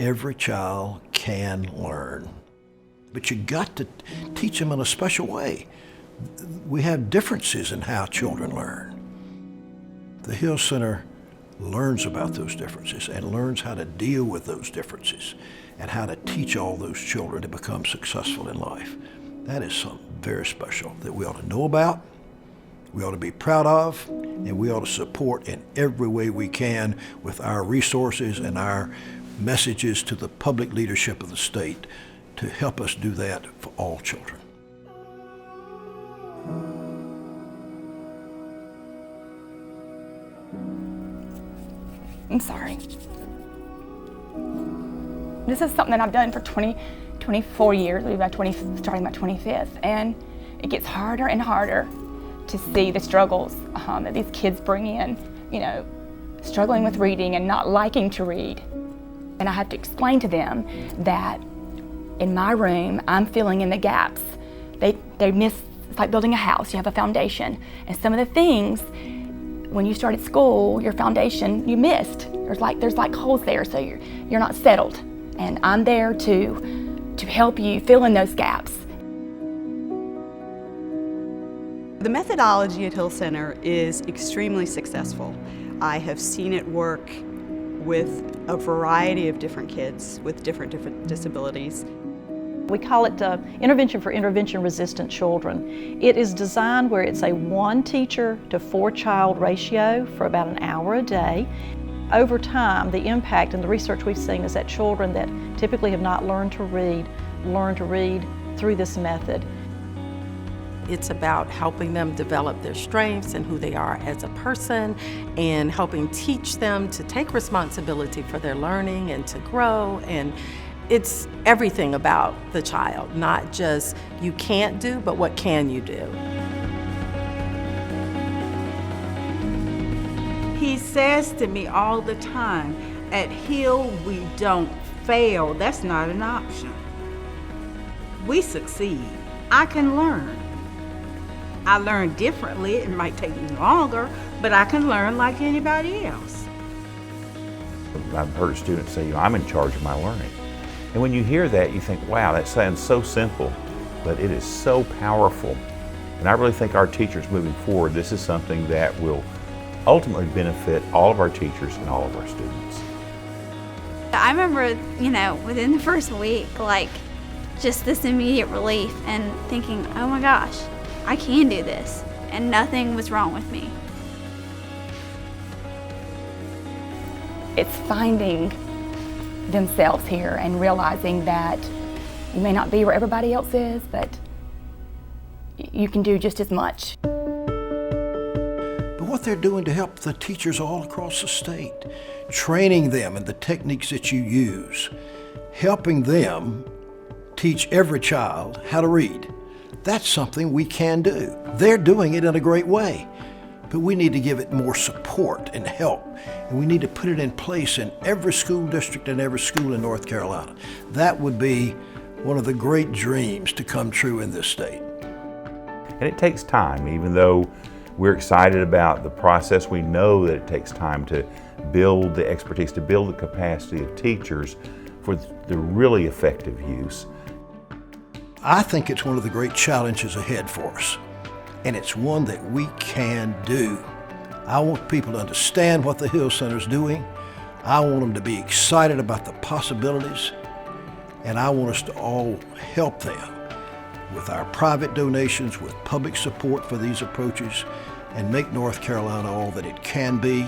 Every child can learn, but you got to teach them in a special way. We have differences in how children learn. The Hill Center learns about those differences and learns how to deal with those differences and how to teach all those children to become successful in life. That is something very special that we ought to know about, we ought to be proud of, and we ought to support in every way we can with our resources and our messages to the public leadership of the state to help us do that for all children. I'm sorry. This is something that I've done for 24 years, starting my 25th, and it gets harder and harder to see the struggles that these kids bring in, struggling with reading and not liking to read. And I have to explain to them that in my room, I'm filling in the gaps. They miss, it's like building a house, you have a foundation, and some of the things when you started school, your foundation, you missed. There's like holes there, so you're not settled. And I'm there to help you fill in those gaps. The methodology at Hill Center is extremely successful. I have seen it work with a variety of different kids with different disabilities. We call it Intervention for Intervention-Resistant Children. It is designed where it's a 1 teacher to 4 child ratio for about an hour a day. Over time, the impact and the research we've seen is that children that typically have not learn to read through this method. It's about helping them develop their strengths and who they are as a person, and helping teach them to take responsibility for their learning and to grow. And it's everything about the child, not just you can't do, but what can you do? He says to me all the time, at Hill we don't fail. That's not an option. We succeed. I can learn. I learn differently. It might take me longer, but I can learn like anybody else. I've heard students say, I'm in charge of my learning. And when you hear that, you think, wow, that sounds so simple, but it is so powerful. And I really think our teachers moving forward, this is something that will ultimately benefit all of our teachers and all of our students. I remember, within the first week, just this immediate relief and thinking, oh my gosh, I can do this, and nothing was wrong with me. It's finding themselves here and realizing that you may not be where everybody else is, but you can do just as much. But what they're doing to help the teachers all across the state, training them in the techniques that you use, helping them teach every child how to read. That's something we can do. They're doing it in a great way, but we need to give it more support and help, and we need to put it in place in every school district and every school in North Carolina. That would be one of the great dreams to come true in this state. And it takes time. Even though we're excited about the process, we know that it takes time to build the expertise, to build the capacity of teachers for the really effective use. I think it's one of the great challenges ahead for us, and it's one that we can do. I want people to understand what the Hill Center is doing. I want them to be excited about the possibilities, and I want us to all help them with our private donations, with public support for these approaches, and make North Carolina all that it can be,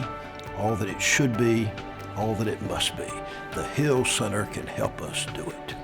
all that it should be, all that it must be. The Hill Center can help us do it.